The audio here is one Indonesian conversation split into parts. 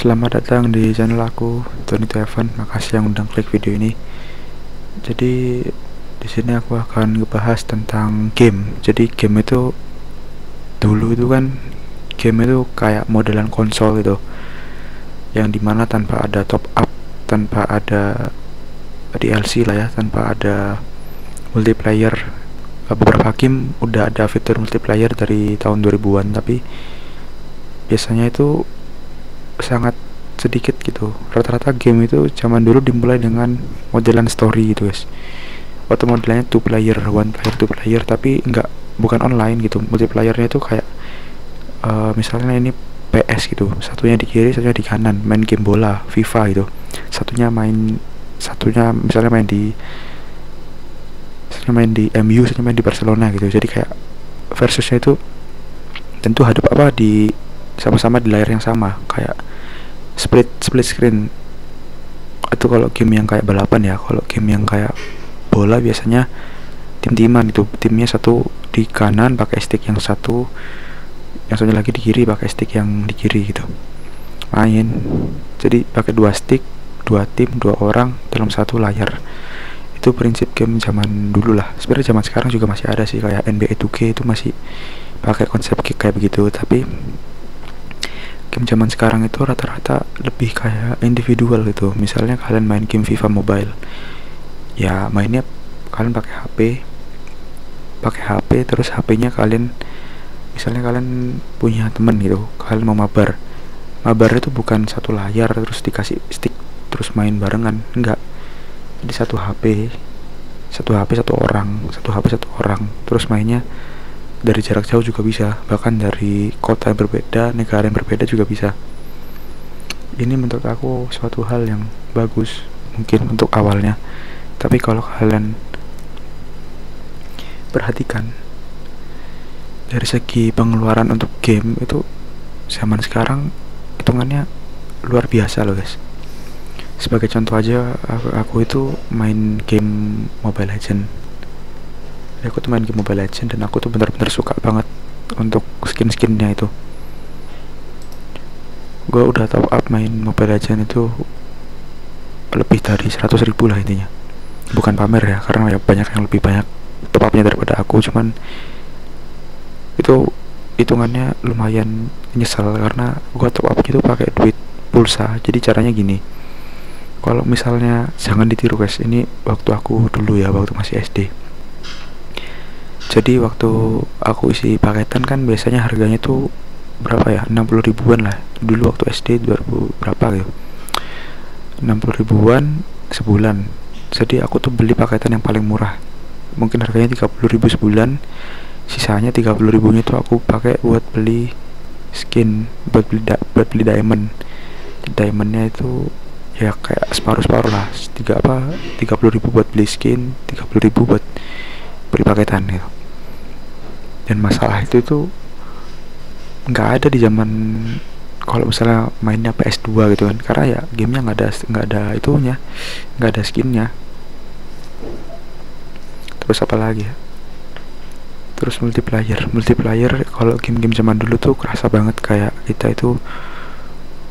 Selamat datang di channel aku, Tony Evan. Makasih yang udah klik video ini. Jadi di sini aku akan ngebahas tentang game. Jadi game itu dulu itu kan game itu kayak modelan konsol gitu, yang dimana tanpa ada top up, tanpa ada DLC lah ya, tanpa ada multiplayer. Beberapa game udah ada fitur multiplayer dari tahun 2000-an, tapi biasanya itu sangat sedikit gitu. Rata-rata game itu zaman dulu dimulai dengan modelan story gitu guys, atau modelannya two player, one player, two player, tapi bukan online gitu. Multiplayernya itu kayak misalnya ini PS gitu, satunya di kiri, satunya di kanan, main game bola FIFA gitu. Satunya misalnya main di MU, satunya main di Barcelona gitu. Jadi kayak versusnya itu tentu hadap di sama-sama di layar yang sama, kayak split screen. Itu kalau game yang kayak balapan ya. Kalau game yang kayak bola biasanya tim-timan itu, timnya satu di kanan pakai stick yang satu, yang satunya lagi di kiri pakai stick yang di kiri gitu, main. Jadi pakai dua stick, dua tim, dua orang dalam satu layar. Itu prinsip game zaman dulu lah. Sebenarnya zaman sekarang juga masih ada sih, kayak NBA 2K itu masih pakai konsep kayak begitu. Tapi game zaman sekarang itu rata-rata lebih kayak individual gitu. Misalnya kalian main game FIFA Mobile, ya mainnya kalian pakai HP, terus HP-nya kalian, misalnya kalian punya temen gitu, kalian mau mabar itu bukan satu layar terus dikasih stick terus main barengan, enggak. Jadi satu HP satu HP satu orang, terus mainnya dari jarak jauh juga bisa, bahkan dari kota yang berbeda, negara yang berbeda juga bisa. Ini menurut aku suatu hal yang bagus mungkin untuk awalnya, tapi kalau kalian perhatikan dari segi pengeluaran untuk game itu zaman sekarang hitungannya luar biasa loh guys. Sebagai contoh aja, aku itu main game Mobile Legend. Aku tuh main game Mobile Legend dan aku tuh bener-bener suka banget untuk skin-skinnya itu. Gue udah top up main Mobile Legend itu lebih dari 100.000 lah intinya. Bukan pamer ya, karena ya banyak yang lebih banyak top upnya daripada aku. Cuman itu hitungannya lumayan nyesel, karena gue top up itu pakai duit pulsa. Jadi caranya gini, kalau misalnya, jangan ditiru guys, ini waktu aku dulu ya, waktu masih SD. Jadi waktu aku isi paketan kan biasanya harganya tuh berapa ya, 60 ribuan lah dulu waktu SD 2000 berapa gitu, 60 ribuan sebulan. Jadi aku tuh beli paketan yang paling murah, mungkin harganya 30 ribu sebulan, sisanya 30 ribunya tuh aku pakai buat beli skin, buat beli diamondnya itu ya kayak separuh lah, 30 ribu buat beli skin, 30 ribu buat beli paketan gitu. Dan masalah itu tuh nggak ada di zaman kalau misalnya mainnya PS2 gitu kan, karena ya gamenya nggak ada itunya, nggak ada skinnya. Terus apa lagi ya, terus multiplayer kalau game-game zaman dulu tuh kerasa banget, kayak kita itu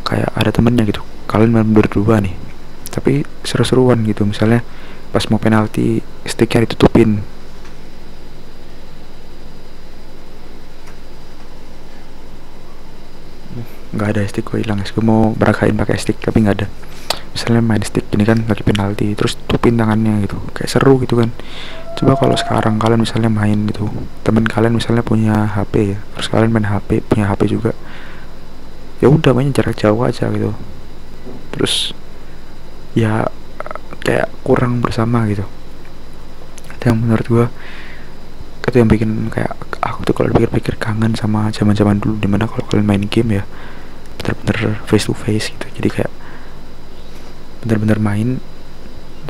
kayak ada temennya gitu. Kalian main berdua nih, tapi seru-seruan gitu. Misalnya pas mau penalti, sticknya ditutupin. Nggak ada stick, gue hilang. Gue mau berakain pakai stick tapi nggak ada. Misalnya main stick ini kan lagi penalti, terus tutupin tangannya gitu, kayak seru gitu kan. Coba kalau sekarang kalian misalnya main gitu, temen kalian misalnya punya HP ya, terus kalian main HP, punya HP juga, ya udah mainnya jarak jauh aja gitu. Terus ya kayak kurang bersama gitu. Itu yang menurut gue, itu yang bikin kayak aku tuh kalau pikir-pikir kangen sama zaman-zaman dulu, dimana kalau kalian main game ya bener-bener face to face gitu. Jadi kayak bener-bener main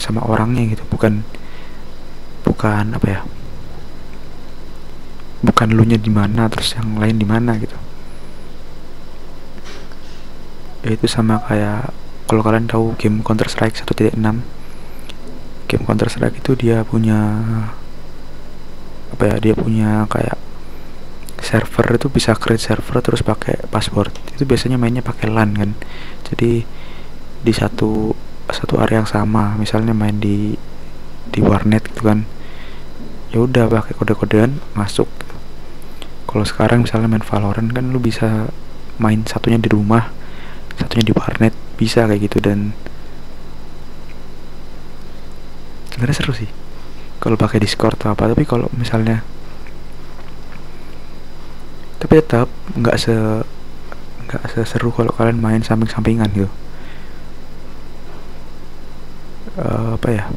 sama orangnya gitu, bukan apa ya, bukan lu nya di mana terus yang lain di mana gitu. Ya itu sama kayak kalau kalian tahu game Counter Strike 1.6. Game Counter Strike itu dia punya apa ya, dia punya kayak server itu bisa create server terus pakai password. Itu biasanya mainnya pakai LAN kan. Jadi di satu area yang sama, misalnya main di warnet gitu kan, ya udah pakai kode-kodean masuk. Kalau sekarang misalnya main Valorant kan lu bisa main satunya di rumah, satunya di warnet, bisa kayak gitu. Dan sebenarnya seru sih kalau pakai Discord atau apa. Tapi kalau misalnya, tapi tetap nggak seseru kalau kalian main samping-sampingan gitu. Apa ya,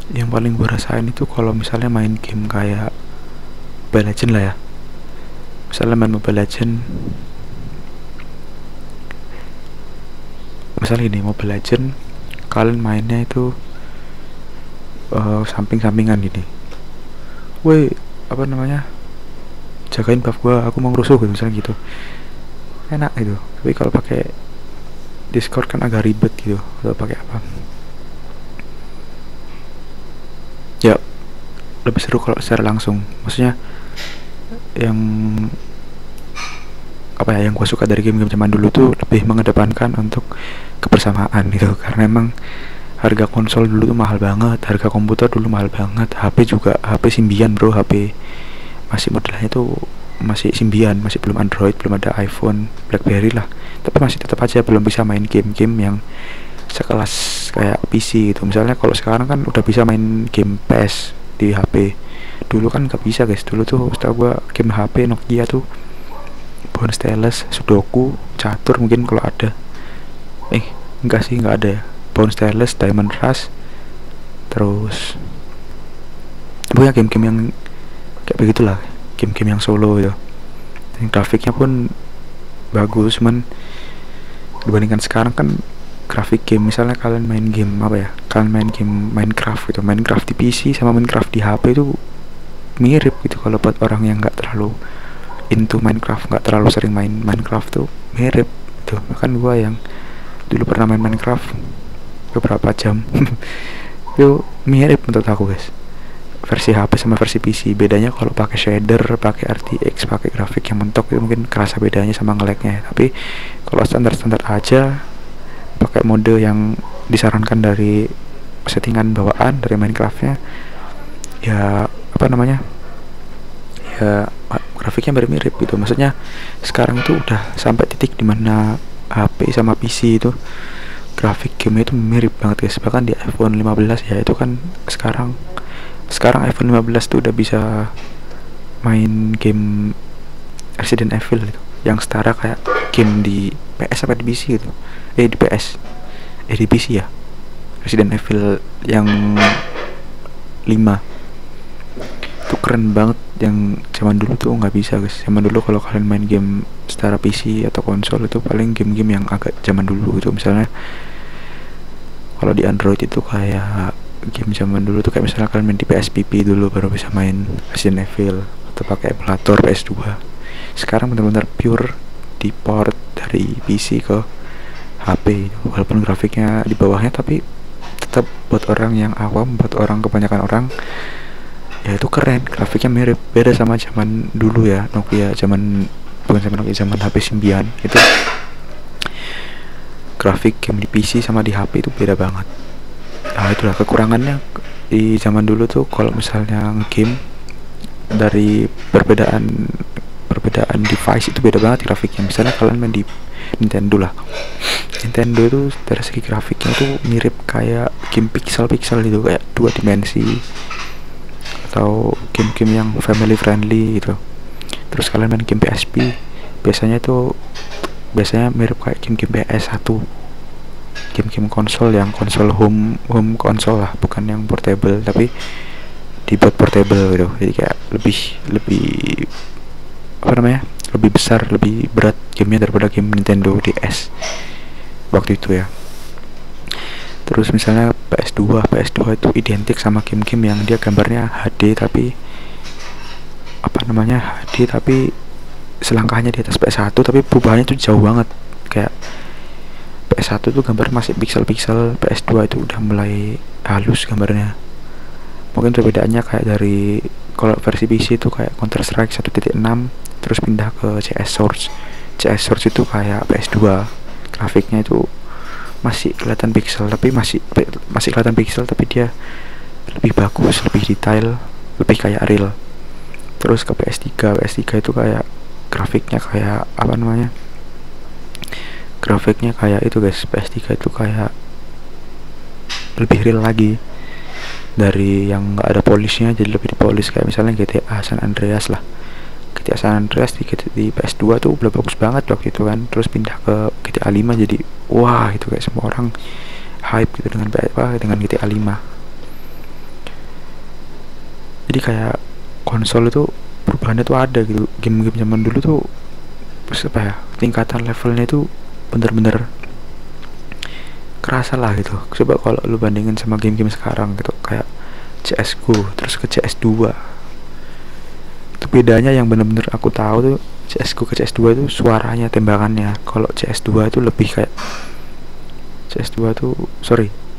yang paling gue rasain itu kalau misalnya main game kayak Mobile Legend lah ya. Misalnya main Mobile Legend, misalnya gini, Mobile Legend kalian mainnya itu samping-sampingan gini, woi apa namanya, jagain buff gua, aku mau ngerusuh gitu, misalnya gitu, enak gitu. Tapi kalau pakai Discord kan agak ribet gitu, atau pakai apa ya, lebih seru kalau secara langsung. Maksudnya yang apa ya, yang gue suka dari game-game zaman dulu tuh lebih mengedepankan untuk kebersamaan gitu. Karena emang harga konsol dulu tuh mahal banget, harga komputer dulu mahal banget, HP juga, HP Symbian bro, HP masih modelnya tuh masih Symbian, masih belum Android, belum ada iPhone, BlackBerry lah. Tapi masih tetap aja belum bisa main game-game yang sekelas kayak PC gitu. Misalnya kalau sekarang kan udah bisa main game PS di HP, dulu kan nggak bisa guys. Dulu tuh setahu gua game HP Nokia tuh Bone Stylus, Sudoku, Catur mungkin kalau ada. Enggak sih, enggak ada ya. Bone Stylus, Diamond Rush, terus pokoknya game-game yang kayak begitulah, game-game yang solo gitu. Dan grafiknya pun bagus, cuman dibandingkan sekarang kan grafik game, misalnya kalian main game apa ya, kalian main game Minecraft gitu, Minecraft di PC sama Minecraft di HP itu mirip gitu. Kalau buat orang yang nggak terlalu into Minecraft, nggak terlalu sering main Minecraft tuh mirip tuh. Bahkan gua yang dulu pernah main Minecraft beberapa jam itu mirip menurut aku guys, versi HP sama versi PC. Bedanya kalau pakai shader, pakai RTX, pakai grafik yang mentok itu mungkin kerasa bedanya sama nge-lag-nya. Tapi kalau standar-standar aja, pakai mode yang disarankan dari settingan bawaan dari Minecraftnya, ya apa namanya, ya grafiknya mirip gitu. Maksudnya sekarang tuh udah sampai titik dimana HP sama PC itu grafik game itu mirip banget guys. Bahkan di iPhone 15 ya, itu kan sekarang iPhone 15 tuh udah bisa main game Resident Evil gitu, yang setara kayak game di PS apa di PC gitu. Di PS, di PC ya, Resident Evil yang 5 itu keren banget. Yang zaman dulu tuh nggak bisa guys. Zaman dulu kalau kalian main game setara PC atau konsol itu paling game-game yang agak zaman dulu gitu. Misalnya kalau di Android itu kayak game zaman dulu tuh kayak misalnya kalian main di PSPP dulu baru bisa main Resident Evil, atau pakai emulator PS2. Sekarang benar-benar pure di port dari PC ke HP, walaupun grafiknya di bawahnya, tapi tetap buat orang yang awam, buat kebanyakan orang ya itu keren, grafiknya mirip. Beda sama zaman dulu ya, Nokia zaman, bukan zaman Nokia, zaman HP Symbian itu grafik game di PC sama di HP itu beda banget. Nah itulah kekurangannya di zaman dulu tuh. Kalau misalnya game dari perbedaan device itu beda banget grafiknya. Misalnya kalian main di Nintendo lah, Nintendo itu dari segi grafiknya tuh mirip kayak game pixel-pixel gitu, kayak 2 dimensi, atau game-game yang family friendly gitu. Terus kalian main game PSP biasanya mirip kayak game-game PS1, game-game konsol yang konsol home konsol lah, bukan yang portable tapi dibuat portable gitu. Jadi kayak lebih apa namanya, lebih besar, lebih berat gamenya daripada game Nintendo DS waktu itu ya. Terus misalnya PS2 itu identik sama game-game yang dia gambarnya HD tapi apa namanya, HD tapi selangkahnya di atas PS1, tapi perubahannya tuh jauh banget. Kayak PS1 tuh gambar masih pixel-pixel, PS2 itu udah mulai halus gambarnya. Mungkin perbedaannya kayak dari Kalau versi PC itu kayak Counter Strike 1.6, terus pindah ke CS Source. CS Source itu kayak PS2, grafiknya itu masih kelihatan pixel, tapi masih kelihatan pixel, tapi dia lebih bagus, lebih detail, lebih kayak real. Terus ke PS3 itu kayak grafiknya kayak apa namanya, grafiknya kayak itu guys. PS3 itu kayak lebih real lagi dari yang nggak ada polishnya, jadi lebih dipolis. Kayak misalnya GTA San Andreas lah, GTA San Andreas di PS2 tuh udah bagus banget waktu itu kan. Terus pindah ke GTA 5, jadi wah itu kayak semua orang hype gitu dengan GTA 5. Jadi kayak konsol itu perubahannya tuh ada gitu. Game-game zaman dulu tuh apa ya, tingkatan levelnya itu bener-bener kerasa lah gitu. Coba kalau lu bandingin sama game-game sekarang gitu, kayak CS:GO terus ke CS2, itu bedanya yang bener-bener aku tahu tuh. CS:GO ke CS2 itu suaranya, tembakannya. Kalau CS2 itu lebih kayak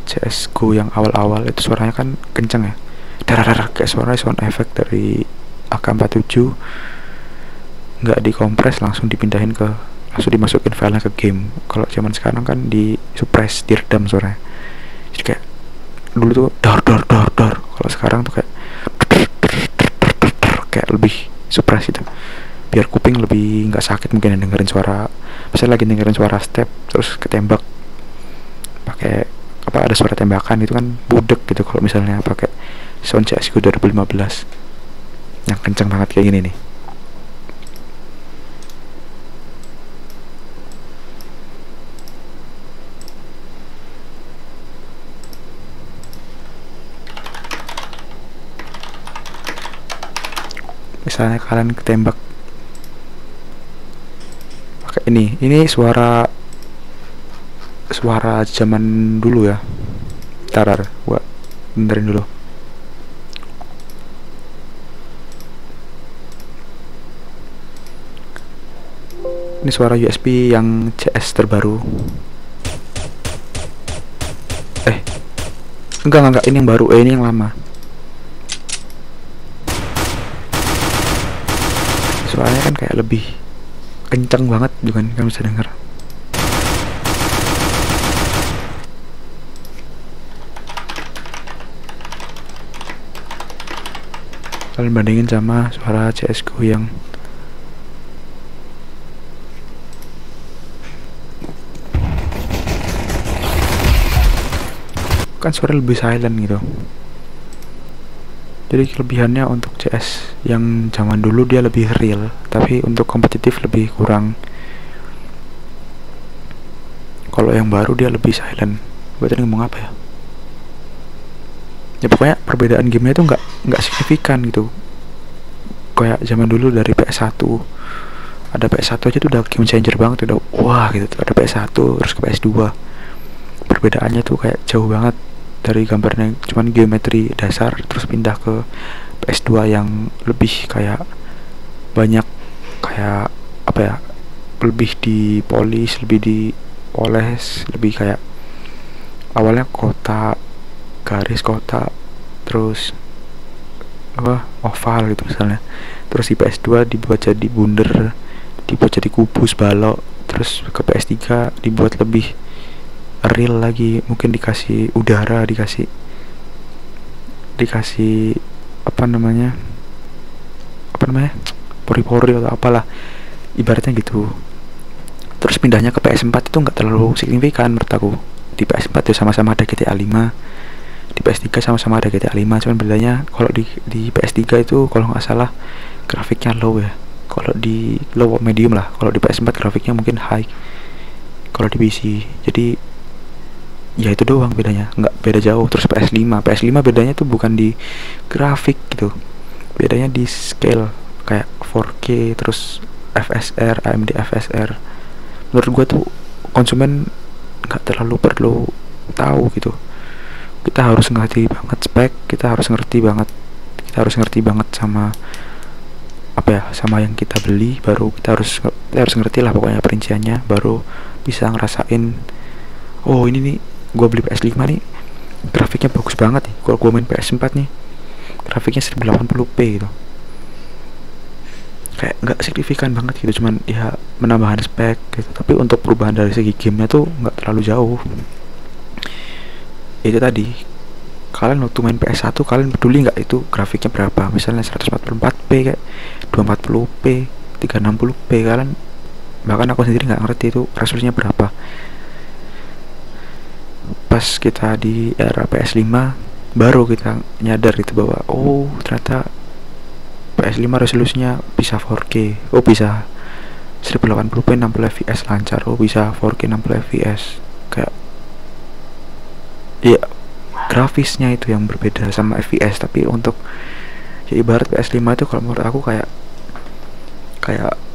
CS:GO yang awal-awal itu suaranya kan kenceng ya, darah kayak suara sound effect dari AK-47, nggak dikompres, langsung dimasukin filenya ke game. Kalau zaman sekarang kan di suppress, diredam suaranya. Jadi kayak dulu tuh dar. Kalau sekarang tuh kayak lebih suppress itu, biar kuping lebih nggak sakit mungkin dengerin suara. Misalnya lagi dengerin suara step terus ketembak pakai apa, ada suara tembakan itu kan budek gitu. Kalau misalnya pakai sound CS:GO 2015 yang kenceng banget kayak gini nih. Misalnya kalian ketembak pakai ini suara zaman dulu ya. Tarar gua benerin dulu. Ini suara USB yang CS terbaru. Enggak, ini yang baru. Ini yang lama. Suaranya kan kayak lebih kenceng banget juga kan, bisa denger. Kalian bandingin sama suara CS:GO yang kan suara lebih silent gitu. Jadi kelebihannya untuk CS yang zaman dulu dia lebih real, tapi untuk kompetitif lebih kurang. Kalau yang baru dia lebih silent. Gue tadi ngomong apa ya? Ya pokoknya perbedaan gamenya itu nggak signifikan gitu. Kayak zaman dulu dari PS1, ada PS1 aja tuh udah game changer banget, udah wah gitu. Ada PS1 terus ke PS2, perbedaannya tuh kayak jauh banget. Dari gambarnya cuman geometri dasar, terus pindah ke PS2 yang lebih kayak banyak kayak apa ya, lebih dipolis, lebih dipoles, lebih kayak awalnya kota, garis kota, terus apa oval gitu misalnya. Terus di PS2 dibuat jadi bundar, dibuat jadi kubus, balok. Terus ke PS3 dibuat lebih real lagi, mungkin dikasih udara, dikasih apa namanya pori-pori atau apalah ibaratnya gitu. Terus pindahnya ke PS4 itu nggak terlalu signifikan menurut aku. Di PS4 itu sama-sama ada GTA 5, di PS3 sama-sama ada GTA 5, cuman bedanya kalau di PS3 itu kalau nggak salah grafiknya low ya. Kalau di low medium lah. Kalau di PS4 grafiknya mungkin high kalau di PC. Jadi ya itu doang bedanya, nggak beda jauh. Terus PS5 bedanya tuh bukan di grafik gitu, bedanya di scale kayak 4K, terus FSR, AMD FSR. Menurut gua tuh konsumen nggak terlalu perlu tahu gitu. Kita harus ngerti banget spek, kita harus ngerti banget sama apa ya, sama yang kita beli. Baru kita harus ngerti lah pokoknya perinciannya, baru bisa ngerasain, oh ini nih gue beli PS5 nih grafiknya bagus banget nih. Kalau gue main PS4 nih grafiknya 1080p gitu. Kayak nggak signifikan banget gitu, cuman ya menambahkan spek gitu, tapi untuk perubahan dari segi gamenya tuh nggak terlalu jauh. Itu tadi, kalian waktu main PS1 kalian peduli nggak itu grafiknya berapa, misalnya 144p kayak 240p 360p, kalian bahkan aku sendiri nggak ngerti itu resolusinya berapa. Pas kita di era PS5 baru kita nyadar gitu bahwa oh ternyata PS5 resolusinya bisa 4K, oh bisa 1080p 60 fps lancar, oh bisa 4K 60 fps. Kayak ya grafisnya itu yang berbeda sama fps, tapi untuk ya ibarat PS5 itu kalau menurut aku kayak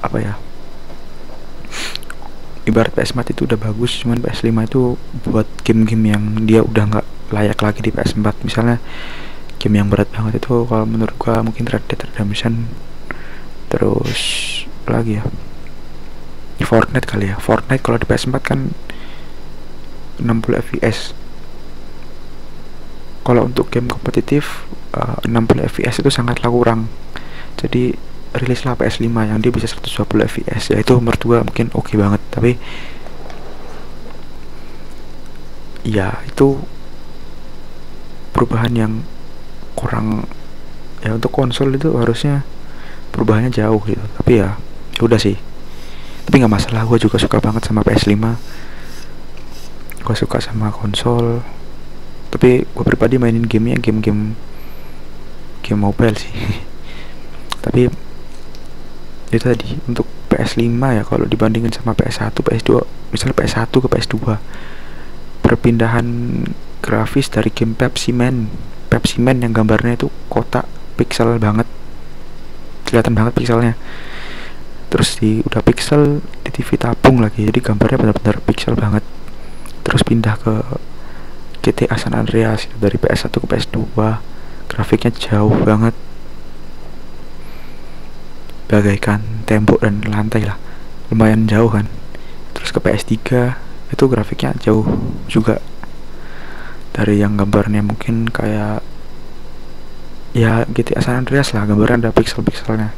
apa ya, ibarat PS4 itu udah bagus, cuman PS5 itu buat game-game yang dia udah nggak layak lagi di PS4. Misalnya game yang berat banget itu kalau menurut gua mungkin Red Dead Redemption, terus apa lagi ya, Fortnite kali ya. Fortnite kalau di PS4 kan 60 fps. Kalau untuk game kompetitif 60 fps itu sangatlah kurang. Jadi rilislah PS5 yang dia bisa 120 fps, ya itu menurut gua mungkin oke banget. Tapi ya itu perubahan yang kurang ya, untuk konsol itu harusnya perubahannya jauh gitu. Tapi ya udah sih, tapi nggak masalah, gue juga suka banget sama PS5, gue suka sama konsol. Tapi gue pribadi mainin gamenya game mobile sih. Tapi itu tadi, untuk PS5 ya kalau dibandingin sama PS1 PS2, misalnya PS1 ke PS2, perpindahan grafis dari game Pepsi Man yang gambarnya itu kotak pixel banget, kelihatan banget pixelnya, terus udah pixel di TV tabung lagi, jadi gambarnya benar-benar pixel banget. Terus pindah ke GTA San Andreas dari PS1 ke PS2, grafiknya jauh banget, bagaikan tembok dan lantai lah, lumayan jauh kan. Terus ke PS3 itu grafiknya jauh juga, dari yang gambarnya mungkin kayak ya GTA San Andreas lah, gambarnya ada pixel-pixelnya.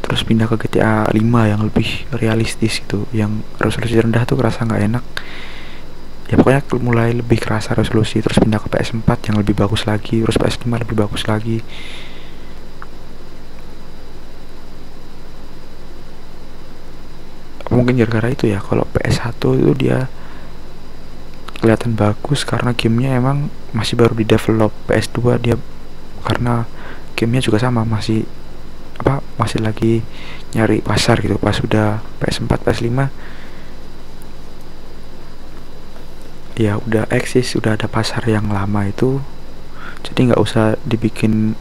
Terus pindah ke GTA 5 yang lebih realistis gitu, yang resolusi rendah tuh kerasa nggak enak ya, pokoknya mulai lebih kerasa resolusi. Terus pindah ke PS4 yang lebih bagus lagi, terus PS5 lebih bagus lagi. Mungkin gara-gara itu ya, kalau PS1 itu dia kelihatan bagus karena gamenya emang masih baru di develop. PS2 dia karena gamenya juga sama, masih lagi nyari pasar gitu. Pas sudah PS4 PS5 ya udah eksis, udah ada pasar yang lama itu, jadi nggak usah dibikin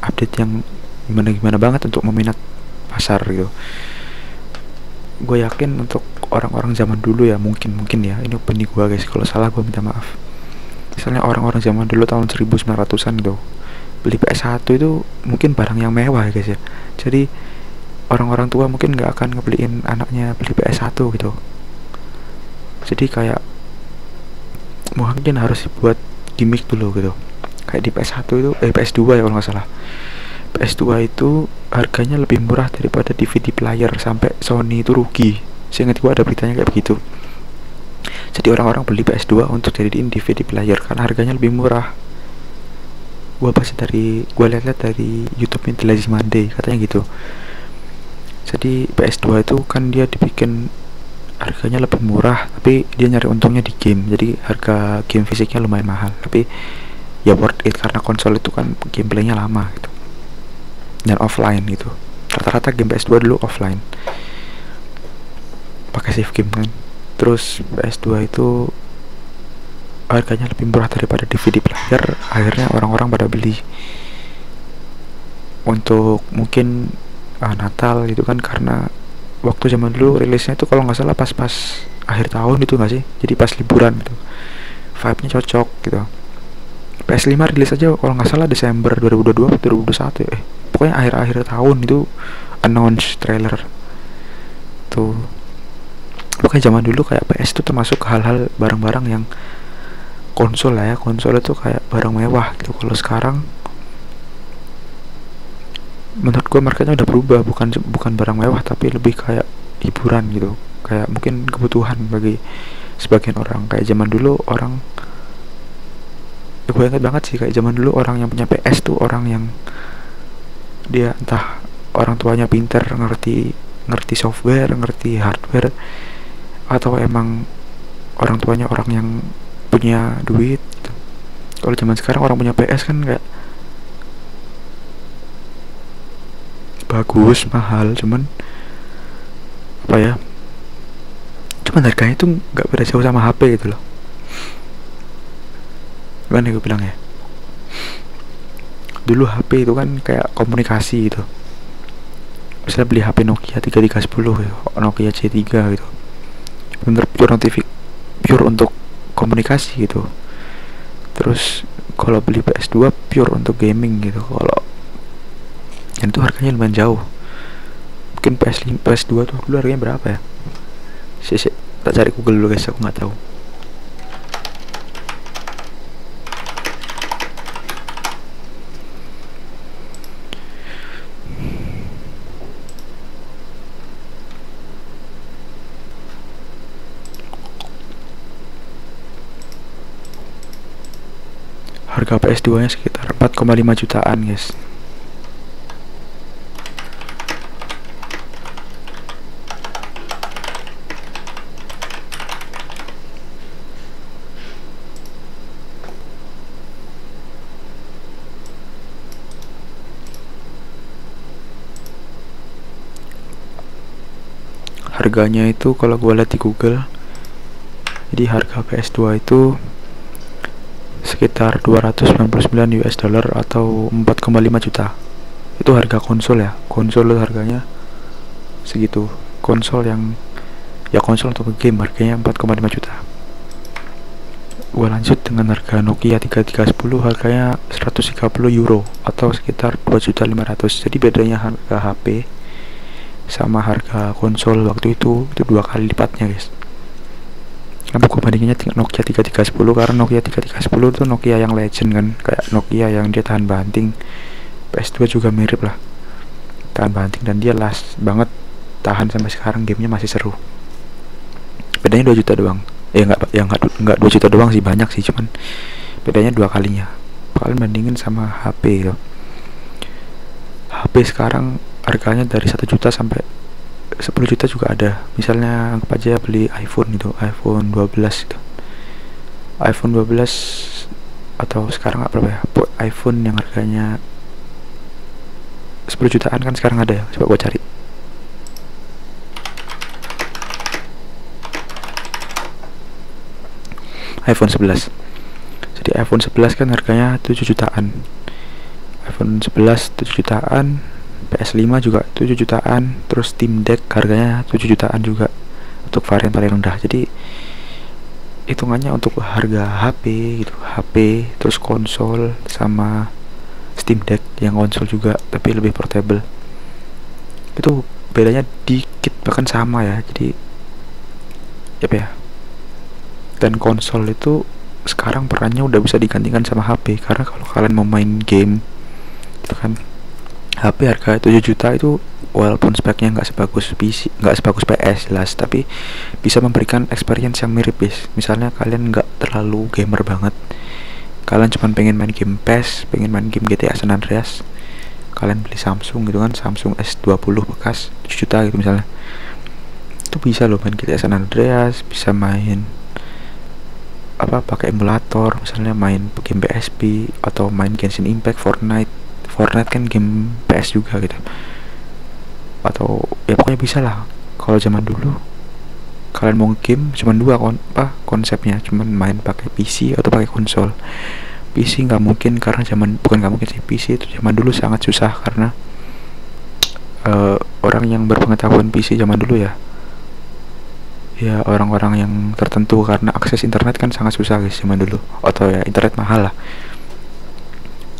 update yang gimana banget untuk meminat pasar gitu. Gue yakin untuk orang-orang zaman dulu ya, mungkin ya, ini opini gue guys, kalau salah gue minta maaf. Misalnya orang-orang zaman dulu tahun 1900-an gitu beli PS1 itu mungkin barang yang mewah ya guys ya, jadi orang-orang tua mungkin nggak akan ngebeliin anaknya beli PS1 gitu. Jadi kayak mungkin harus dibuat gimmick dulu gitu, kayak di PS1 itu PS2 ya kalau nggak salah, PS2 itu harganya lebih murah daripada DVD player, sampai Sony itu rugi. Seingat gue ada beritanya kayak begitu. Jadi orang-orang beli PS2 untuk jadiin DVD player karena harganya lebih murah. Gue lihat dari YouTube The Lazy Monday katanya gitu. Jadi PS2 itu kan dia dibikin harganya lebih murah, tapi dia nyari untungnya di game, jadi harga game fisiknya lumayan mahal, tapi ya worth it karena konsol itu kan gameplaynya lama gitu dan offline gitu. Rata-rata game PS2 dulu offline pakai save game kan. Terus PS2 itu harganya lebih murah daripada DVD player, akhirnya orang-orang pada beli untuk mungkin Natal gitu kan, karena waktu zaman dulu rilisnya itu kalau nggak salah pas akhir tahun itu nggak sih, jadi pas liburan gitu, vibe-nya cocok gitu. PS5 rilis aja kalau nggak salah Desember 2022 2021 ya, pokoknya akhir-akhir tahun itu announce trailer tuh. Pokoknya zaman dulu kayak PS itu termasuk hal-hal barang-barang yang konsol lah ya, konsol itu kayak barang mewah gitu. Kalau sekarang menurut gua marketnya udah berubah, bukan bukan barang mewah tapi lebih kayak hiburan gitu, kayak mungkin kebutuhan bagi sebagian orang. Kayak zaman dulu orang, gue inget banget sih, kayak zaman dulu orang yang punya PS tuh orang yang dia entah orang tuanya pinter, ngerti ngerti software, ngerti hardware, atau emang orang tuanya orang yang punya duit gitu. Kalau zaman sekarang orang punya PS kan kayak bagus, mahal, cuman apa ya, cuman harganya tuh nggak beda jauh sama HP gitu loh. Gimana gue bilang ya, dulu HP itu kan kayak komunikasi gitu. Misalnya beli HP Nokia 3310 gitu, Nokia C3 gitu, bener pure untuk komunikasi gitu. Terus kalau beli PS2 pure untuk gaming gitu. Kalau yang itu harganya lumayan jauh. Mungkin PS5, PS2 tuh dulu harganya berapa ya? Tak cari Google dulu guys, aku nggak tahu. Harga PS2 nya sekitar 4,5 jutaan guys. Harganya itu kalau gue lihat di Google, jadi harga PS2 itu sekitar 299 US dollar atau 4,5 juta. Itu harga konsol ya. Konsol itu harganya segitu. Konsol yang ya konsol untuk game harganya 4,5 juta. Gua lanjut dengan harga Nokia 3310, harganya 130 euro atau sekitar 2.500.000. Jadi bedanya harga HP sama harga konsol waktu itu 2 kali lipatnya guys. Kenapa gue bandinginnya Nokia 3310? Karena Nokia 3310 itu Nokia yang legend kan, kayak Nokia yang dia tahan banting. PS2 juga mirip lah, tahan banting, dan dia last banget, tahan sampai sekarang, gamenya masih seru. Bedanya 2 juta doang. Enggak 2 juta doang sih, banyak sih, cuman bedanya 2 kalinya. Kalian bandingin sama HP gitu. HP sekarang harganya dari 1 juta sampai 10 juta juga ada. Misalnya anggap aja beli iPhone gitu, iPhone 12 gitu, iPhone 12 atau sekarang berapa ya, iPhone yang harganya 10 jutaan kan sekarang ada ya. Coba gua cari. iPhone 11. Jadi iPhone 11 kan harganya 7 jutaan. iPhone 11 7 jutaan, PS5 juga 7 jutaan, terus Steam Deck harganya 7 jutaan juga untuk varian paling rendah. Jadi hitungannya untuk harga HP gitu, HP terus konsol sama Steam Deck yang konsol juga tapi lebih portable, itu bedanya dikit bahkan sama ya. Jadi apa ya, dan konsol itu sekarang perannya udah bisa digantikan sama HP. Karena kalau kalian mau main game itu kan, HP harga 7 juta itu walaupun speknya nggak sebagus PC, nggak sebagus PS jelas, tapi bisa memberikan experience yang mirip guys. Misalnya kalian nggak terlalu gamer banget, kalian cuma pengen main game PES, pengen main game GTA San Andreas, kalian beli Samsung gitu kan, Samsung S20 bekas 7 juta gitu misalnya, itu bisa loh main GTA San Andreas, bisa main apa pakai emulator, misalnya main game PSP atau main Genshin Impact, Fortnite kan game PS juga gitu, atau ya pokoknya bisa lah. Kalau zaman dulu kalian mau game cuma dua konsepnya, cuma main pakai PC atau pakai konsol. PC nggak mungkin, karena bukan nggak mungkin sih, PC itu zaman dulu sangat susah karena orang yang berpengetahuan PC zaman dulu ya orang-orang yang tertentu, karena akses internet kan sangat susah guys zaman dulu, atau ya internet mahal lah.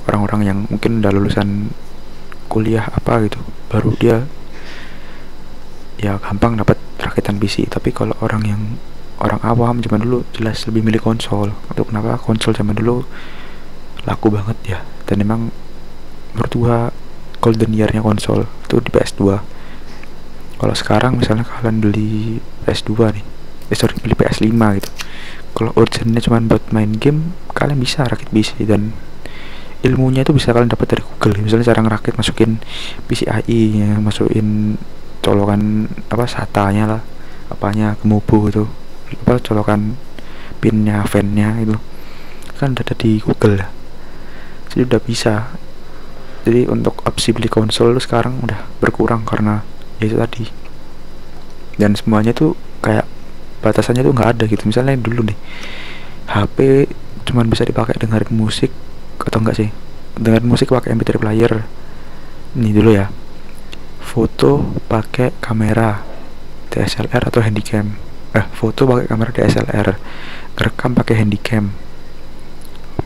Orang-orang yang mungkin udah lulusan kuliah apa gitu, baru dia ya gampang dapat rakitan PC. Tapi kalau orang awam zaman dulu jelas lebih milih konsol. Itu kenapa konsol zaman dulu laku banget ya. Dan memang menurut gua golden year-nya konsol itu di PS2. Kalau sekarang misalnya kalian beli PS2 nih, sorry, beli PS5 gitu, kalau urgentnya cuma buat main game, kalian bisa rakit PC, dan ilmunya itu bisa kalian dapat dari Google. Misalnya cara ngerakit, masukin PCIe nya, masukin colokan apa SATA-nya lah, apanya kemubu itu, apa colokan pinnya, fan-nya itu kan udah ada di Google ya. Jadi udah bisa. Jadi untuk opsi beli konsol itu sekarang udah berkurang karena ya itu tadi. Dan semuanya tuh kayak batasannya tuh nggak ada gitu. Misalnya dulu nih, HP cuman bisa dipakai dengerin musik, atau enggak sih, dengerin musik pakai MP3 player. Ini dulu ya, foto pakai kamera DSLR atau handycam. Foto pakai kamera DSLR, rekam pakai handycam.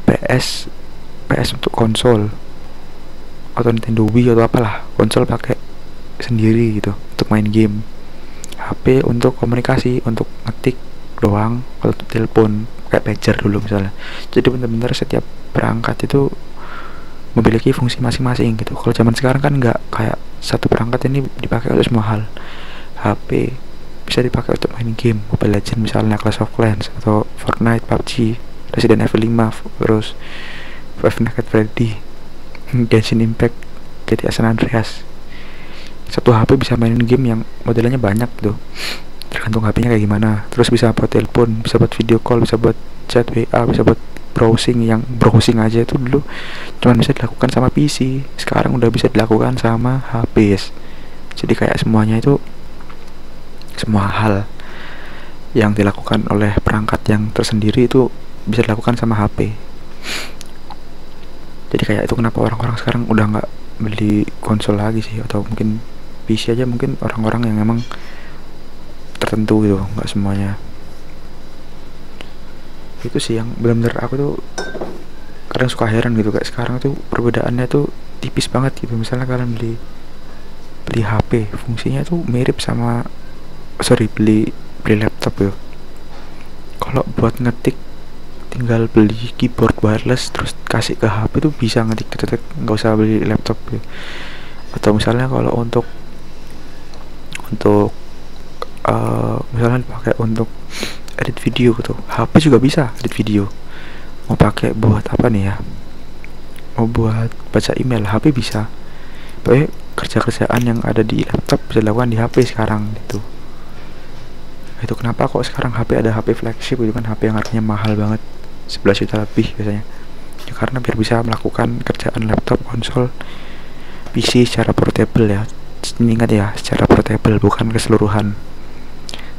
PS untuk konsol, atau Nintendo Wii atau apalah, konsol pakai sendiri gitu untuk main game. HP untuk komunikasi, untuk ngetik doang. Kalau telepon kayak pager dulu misalnya. Jadi benar-benar setiap perangkat itu memiliki fungsi masing-masing gitu. Kalau zaman sekarang kan nggak kayak satu perangkat ini dipakai untuk semua hal. HP bisa dipakai untuk main game, Mobile Legends misalnya, Clash of Clans, atau Fortnite, PUBG, Resident Evil 5, terus Five Nights at Freddy, Genshin Impact, GTA San Andreas. Satu HP bisa mainin game yang modelnya banyak gitu, tergantung HP-nya kayak gimana. Terus bisa buat telepon, bisa buat video call, bisa buat chat WA, bisa buat browsing. Yang browsing aja itu dulu cuma bisa dilakukan sama PC, sekarang udah bisa dilakukan sama HP. Jadi kayak semuanya itu, semua hal yang dilakukan oleh perangkat yang tersendiri itu bisa dilakukan sama HP. Jadi kayak itu kenapa orang-orang sekarang udah nggak beli konsol lagi sih, atau mungkin PC aja, mungkin orang-orang yang emang tertentu gitu, nggak semuanya. Itu sih yang benar-benar aku tuh kadang suka heran gitu, kayak sekarang tuh perbedaannya tuh tipis banget gitu. Misalnya kalian beli HP, fungsinya tuh mirip sama, beli laptop ya. Kalau buat ngetik tinggal beli keyboard wireless terus kasih ke HP tuh bisa ngetik detek, nggak usah beli laptop ya. Atau misalnya kalau untuk misalnya dipakai untuk edit video gitu, HP juga bisa edit video. Mau pakai buat apa nih ya, mau buat baca email, HP bisa. Pokoknya kerja-kerjaan yang ada di laptop bisa dilakukan di HP sekarang gitu. Itu kenapa kok sekarang HP ada HP flagship gitu kan, HP yang harganya mahal banget, 11 juta lebih biasanya ya, karena biar bisa melakukan kerjaan laptop, konsol, PC secara portable ya. Ingat ya, secara portable, bukan keseluruhan.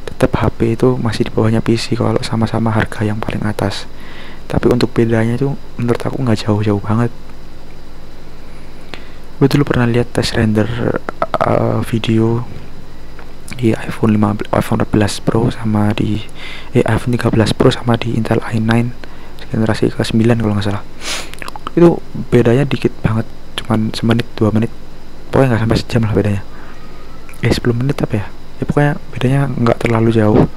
Tetap HP itu masih di bawahnya PC kalau sama-sama harga yang paling atas. Tapi untuk bedanya itu menurut aku nggak jauh-jauh banget. Gue dulu pernah lihat tes render video di iPhone 14 Pro sama di iPhone 13 Pro sama di Intel i9 generasi ke-9 kalau nggak salah. Itu bedanya dikit banget, cuman semenit 2 menit, pokoknya nggak sampai sejam lah bedanya. 10 menit apa ya, pokoknya bedanya nggak terlalu jauh,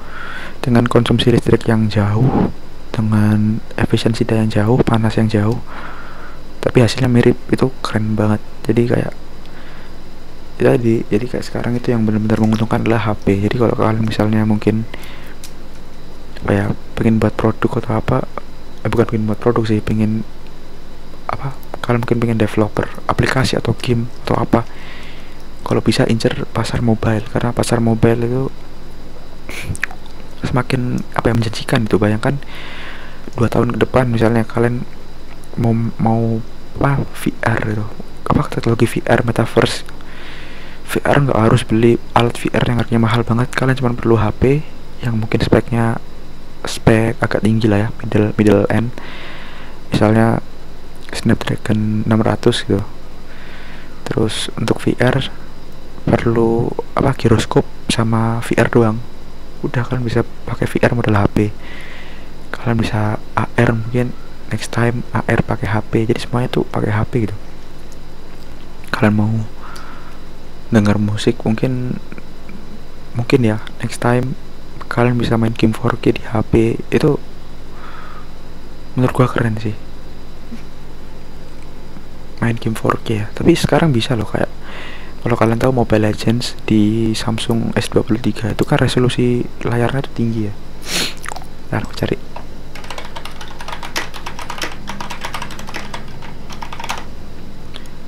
dengan konsumsi listrik yang jauh, dengan efisiensi daya yang jauh, panas yang jauh, tapi hasilnya mirip. Itu keren banget. Jadi kayak sekarang itu yang benar-benar menguntungkan adalah HP. Jadi kalau kalian misalnya mungkin pengen buat produk atau apa, bukan pengen buat produk sih, pengen apa, kalian mungkin pengen developer aplikasi atau game atau apa, kalau bisa incer pasar mobile, karena pasar mobile itu semakin menjanjikan itu. Bayangkan 2 tahun ke depan misalnya kalian mau VR gitu, teknologi VR, metaverse. VR nggak harus beli alat VR yang harganya mahal banget, kalian cuma perlu HP yang mungkin spek agak tinggi lah ya, middle end, misalnya Snapdragon 600 gitu. Terus untuk VR perlu giroskop sama VR doang, udah kalian bisa pakai VR model HP. Kalian bisa AR, mungkin next time AR pakai HP. Jadi semuanya tuh pakai HP gitu. Kalian mau dengar musik, mungkin ya next time kalian bisa main game 4K di HP. Itu menurut gua keren sih. main game 4K ya. Tapi sekarang bisa loh, kayak kalau kalian tahu Mobile Legends di Samsung S23 itu kan resolusi layarnya tuh tinggi ya. Ntar aku cari.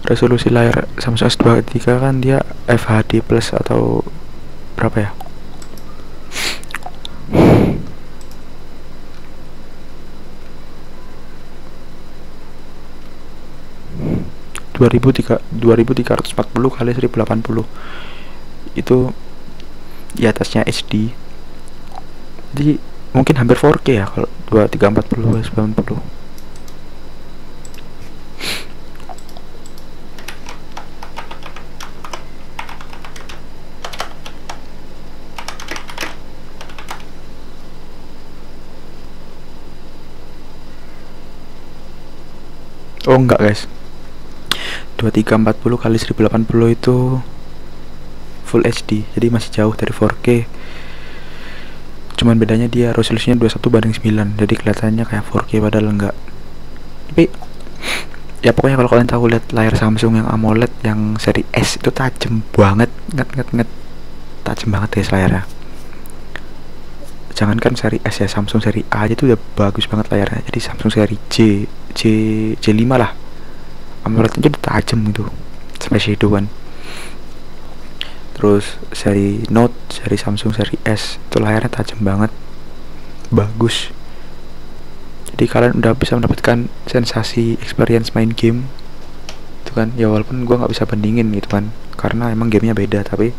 Resolusi layar Samsung S23 kan dia FHD plus atau berapa ya? 2340 kali 1080 itu di atasnya HD, jadi mungkin hampir 4K ya kalau 2340 1080. Oh enggak guys, 2340 kali 1080 itu Full HD, jadi masih jauh dari 4K. Cuman bedanya dia resolusinya 21:9, jadi kelihatannya kayak 4K padahal enggak. Tapi ya pokoknya kalau kalian tahu lihat layar Samsung yang AMOLED yang seri S itu tajam banget, nget tajam banget guys layarnya. Jangankan seri S ya, Samsung seri A aja tuh udah bagus banget layarnya. Jadi Samsung seri J5 lah, AMOLED aja udah tajam gitu, sampai shadow kan. Terus seri Note, seri Samsung seri S itu layarnya tajam banget, bagus. Jadi kalian udah bisa mendapatkan sensasi experience main game itu kan ya, walaupun gua nggak bisa bandingin gitu kan karena emang gamenya beda, tapi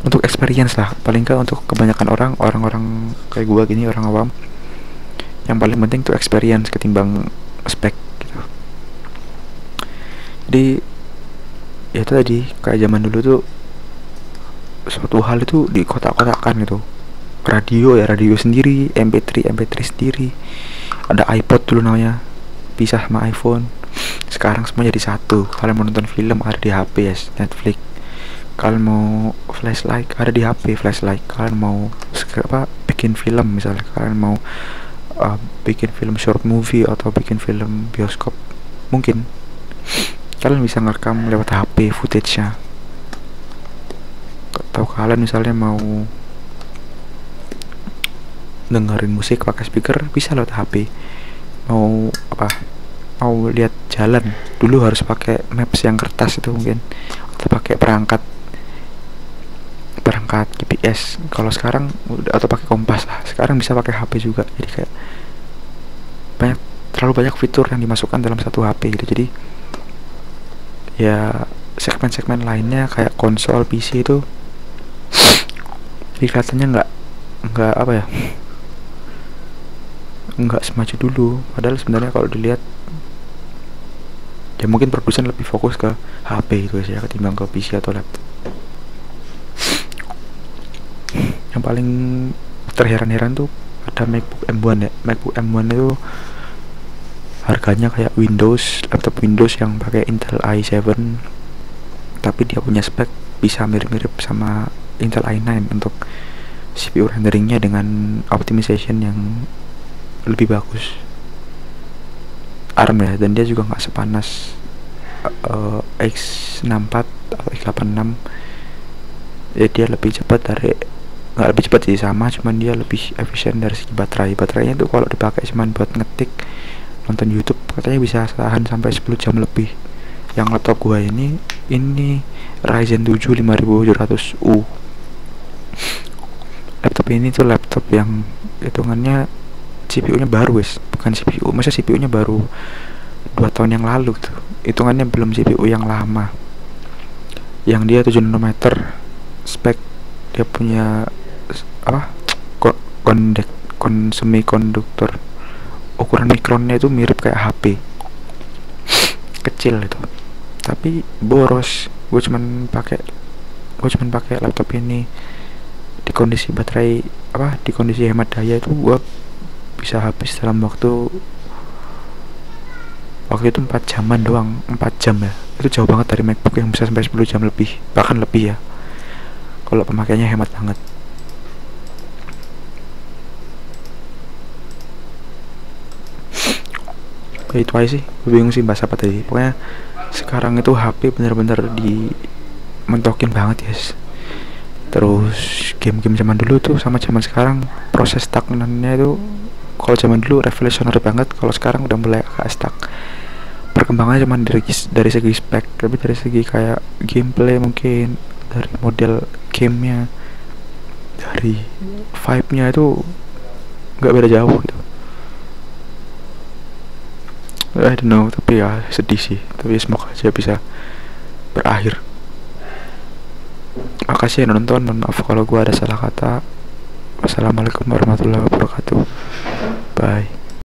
untuk experience lah, paling nggak untuk kebanyakan orang-orang kayak gua gini, orang awam, yang paling penting tuh experience ketimbang spek gitu. Jadi ya itu tadi, kayak zaman dulu tuh suatu hal itu di kotak-kotakan gitu. Radio sendiri, MP3 sendiri, ada iPod dulu namanya, pisah sama iPhone. Sekarang semua jadi satu. Kalian mau nonton film ada di HP ya, Netflix. Kalian mau flashlight ada di HP flashlight. Kalian mau bikin film, misalnya kalian mau bikin film short movie atau bikin film bioskop, mungkin kalian bisa ngerekam lewat HP footage-nya. Atau kalian misalnya mau dengerin musik pakai speaker, bisa lewat HP. Mau lihat jalan, dulu harus pakai maps yang kertas itu mungkin, atau pakai perangkat GPS. Kalau sekarang atau pakai kompas lah, sekarang bisa pakai HP juga. Jadi kayak terlalu banyak fitur yang dimasukkan dalam satu HP gitu. Jadi ya segmen-segmen lainnya kayak konsol PC itu jadi kelihatannya nggak semaju dulu. Padahal sebenarnya kalau dilihat ya mungkin produsen lebih fokus ke HP itu ya ketimbang ke PC atau laptop. Yang paling terheran-heran tuh ada MacBook M1 ya. MacBook M1 itu harganya kayak laptop Windows yang pakai Intel i7, tapi dia punya spek bisa mirip-mirip sama Intel i9 untuk CPU renderingnya dengan optimization yang lebih bagus, ARM ya, dan dia juga nggak sepanas X64 atau X86. Ya dia lebih cepat nggak lebih cepat sih, sama, cuman dia lebih efisien dari segi baterainya tuh kalau dipakai cuman buat ngetik, nonton YouTube katanya bisa tahan sampai 10 jam lebih. Yang laptop gua ini Ryzen 7 5700U. Laptop ini tuh laptop yang hitungannya CPU-nya baru guys, bukan CPU, masa CPU-nya baru 2 tahun yang lalu tuh, hitungannya belum CPU yang lama, yang dia 7 nanometer spek. Dia punya semikonduktor, ukuran mikronnya itu mirip kayak HP, kecil itu, tapi boros. Gue cuman pakai laptop ini di kondisi baterai di kondisi hemat daya itu gue bisa habis dalam waktu itu 4 jaman doang. 4 jam ya, itu jauh banget dari MacBook yang bisa sampai 10 jam lebih, bahkan lebih ya kalau pemakaiannya hemat banget. itu aja sih. Gue bingung sih bahas apa tadi. Pokoknya sekarang itu HP bener-bener di mentokin banget, guys. Terus game-game zaman dulu tuh sama zaman sekarang proses stagnannya itu, kalau zaman dulu revolutionary banget, kalau sekarang udah mulai agak stuck. Perkembangannya cuma dari segi spek, tapi dari segi kayak gameplay mungkin, dari model gamenya, dari vibe-nya itu nggak beda jauh gitu. I don't know, tapi ya sedih sih. Tapi semoga aja bisa berakhir. Makasih yang nonton, mohon maaf kalau gua ada salah kata. Wassalamualaikum warahmatullahi wabarakatuh. Bye.